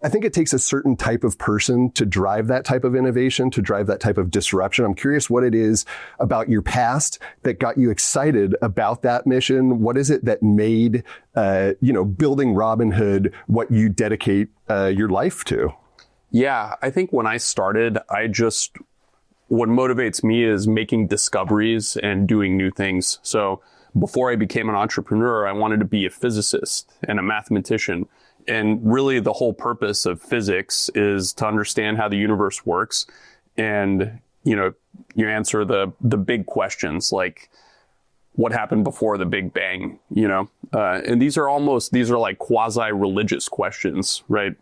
I think it takes a certain type of person to drive that type of innovation, to drive that type of disruption. I'm curious what it is about your past that got you excited about that mission. What is it that made, building Robinhood what you dedicate your life to? Yeah, I think when I started, what motivates me is making discoveries and doing new things. So before I became an entrepreneur, I wanted to be a physicist and a mathematician. And really the whole purpose of physics is to understand how the universe works. And, you answer the big questions like what happened before the Big Bang, and these are like quasi-religious questions, right?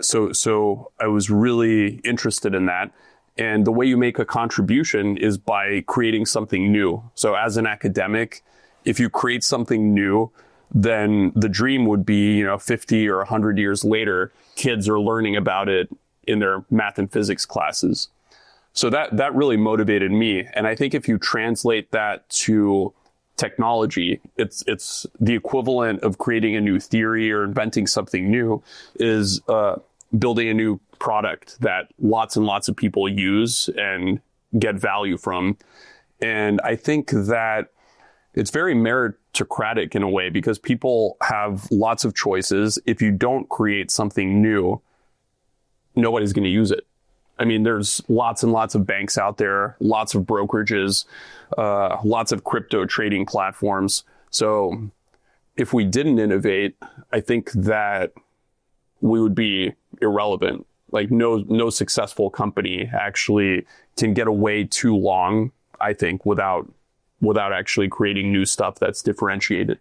So I was really interested in that. And the way you make a contribution is by creating something new. So as an academic, if you create something new, then the dream would be, 50 or 100 years later, kids are learning about it in their math and physics classes. So that really motivated me. And I think if you translate that to technology, it's the equivalent of creating a new theory or inventing something new is building a new product that lots and lots of people use and get value from. And I think that it's very meritocratic in a way because people have lots of choices. If you don't create something new, nobody's going to use it. I mean, there's lots and lots of banks out there, lots of brokerages, lots of crypto trading platforms. So if we didn't innovate, I think that we would be irrelevant. Like no successful company actually can get away too long, I think, without actually creating new stuff that's differentiated.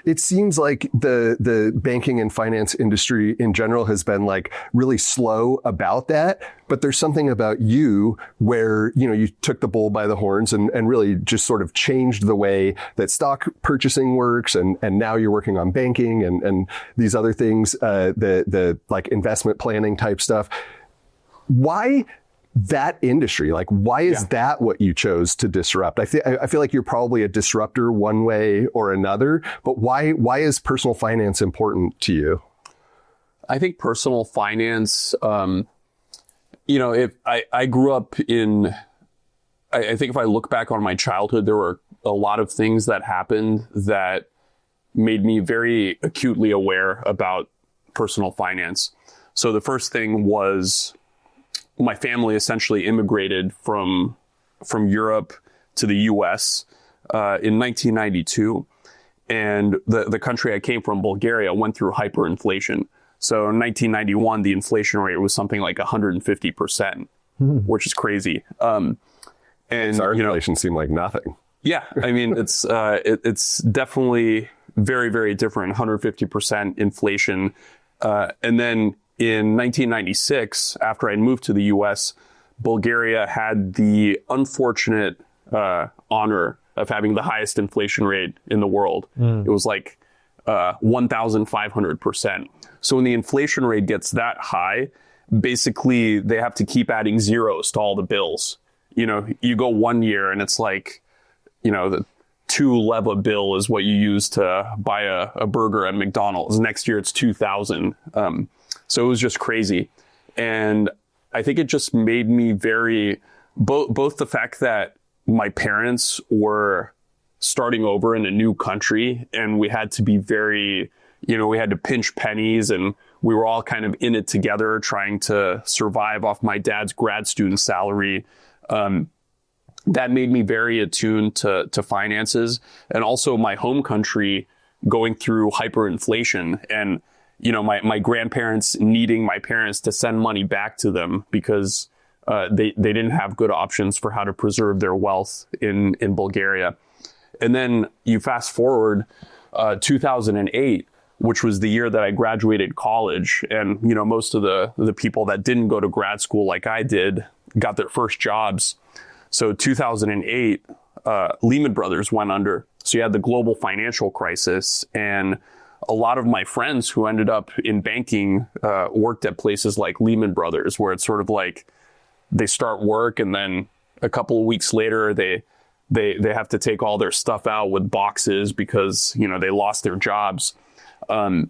It seems like the banking and finance industry in general has been like really slow about that. But there's something about you where, you took the bull by the horns and really just sort of changed the way that stock purchasing works. And now you're working on banking and these other things, the like investment planning type stuff. Why that industry? Like, why is that what you chose to disrupt? I feel like you're probably a disruptor one way or another, but why is personal finance important to you? I think personal finance, if I grew up I think if I look back on my childhood, there were a lot of things that happened that made me very acutely aware about personal finance. So the first thing was my family essentially immigrated from Europe to the US in 1992. And the country I came from, Bulgaria, went through hyperinflation. So in 1991, the inflation rate was something like 150%, which is crazy. And our inflation seemed like nothing. Yeah, I mean, it's definitely very, very different, 150% inflation. And then in 1996, after I moved to the US, Bulgaria had the unfortunate honor of having the highest inflation rate in the world. It was like 1,500%. So when the inflation rate gets that high, basically they have to keep adding zeros to all the bills. You go 1 year and it's like, the 2 leva bill is what you use to buy a burger at McDonald's. Next year it's 2,000. So it was just crazy. And I think it just made me very, both the fact that my parents were starting over in a new country and we had to be very, we had to pinch pennies and we were all kind of in it together trying to survive off my dad's grad student salary. That made me very attuned to finances, and also my home country going through hyperinflation and my grandparents needing my parents to send money back to them because they didn't have good options for how to preserve their wealth in Bulgaria. And then you fast forward 2008, which was the year that I graduated college. And, most of the people that didn't go to grad school like I did got their first jobs. So 2008, Lehman Brothers went under. So you had the global financial crisis, and a lot of my friends who ended up in banking worked at places like Lehman Brothers, where it's sort of like they start work and then a couple of weeks later they have to take all their stuff out with boxes because they lost their jobs. And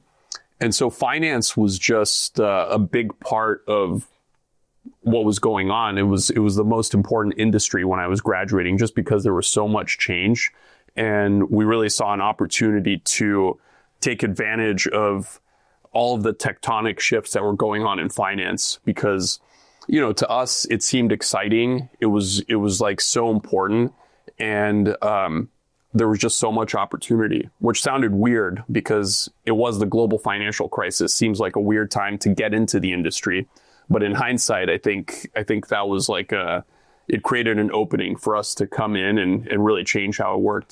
And so finance was just a big part of what was going on. It was the most important industry when I was graduating, just because there was so much change. And we really saw an opportunity to take advantage of all of the tectonic shifts that were going on in finance, because, to us, it seemed exciting. It was like so important. And, there was just so much opportunity, which sounded weird because it was the global financial crisis. Seems like a weird time to get into the industry. But in hindsight, I think that was like it created an opening for us to come in and really change how it worked.